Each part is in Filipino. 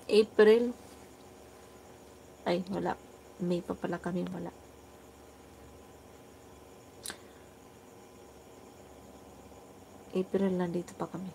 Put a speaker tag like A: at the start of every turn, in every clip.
A: April. Ay, wala. May pa pala kami, wala. April, nandito pa kami.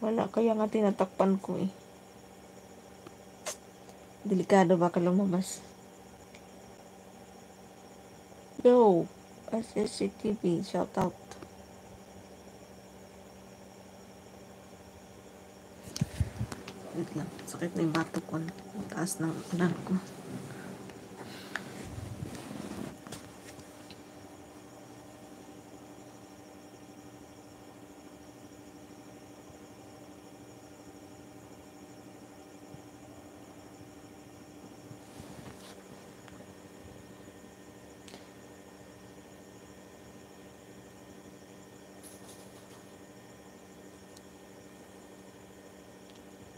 A: Wala, kaya nga tinatakpan ko eh. Delikado baka lumabas. Yo, SSCTV, shout out. Wait lang, sakit na yung batok ko. Taas ng ulan ko.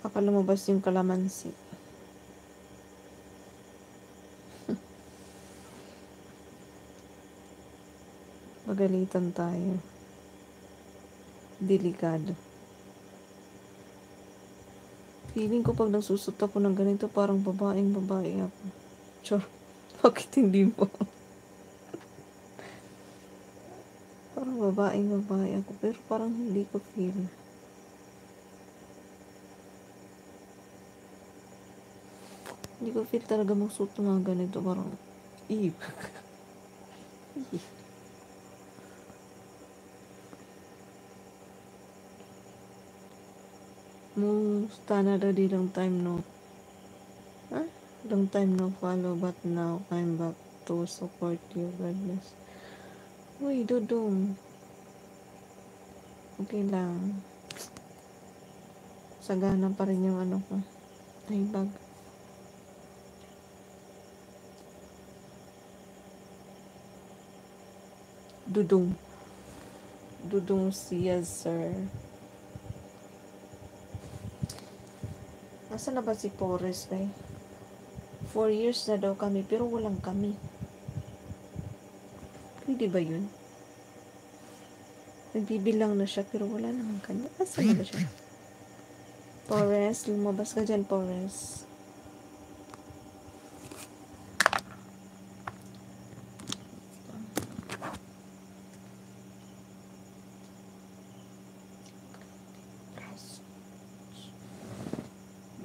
A: Baka lumabas yung kalamansi. Magalitan tayo. Delikado. Feeling ko pag nagsusot ako ng ganito, parang babaeng babae ako. Chor, bakit hindi mo? Parang babaeng babae ako, pero parang hindi ko feel. Hindi ko feel talaga magsuot ng mga ganito. Parang, ew. Musta na ready long time no. Huh? Long time no follow, but now I'm back to support you. God bless. Uy, Dudong. Okay lang. Sagana pa rin yung ano ko. Ay, bag. Dudong. Dudong siya, sir. Nasaan na ba si Forrest eh? 4 years na daw kami, pero walang kami. Pwede ba yun? Nagbibilang na siya, pero wala naman kanya. Nasaan na ba siya? Forrest, lumabas ka dyan, Forrest.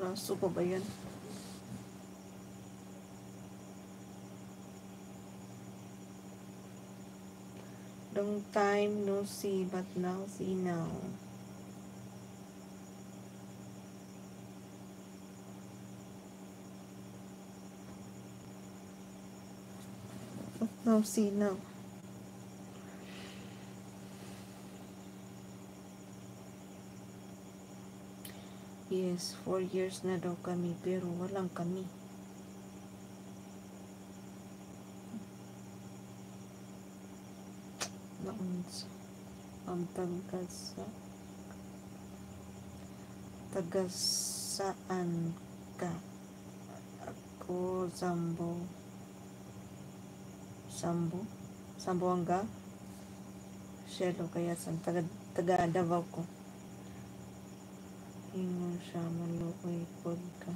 A: Braso pa ba yan? Long time no see, but now see now. But now see now. Yes, 4 years na daw kami, pero walang kami. Ang tagasaan ka? Ako, Sambuanga? Shelo, kaya taga Davao ko. Ingon siya, malukoy pod ka.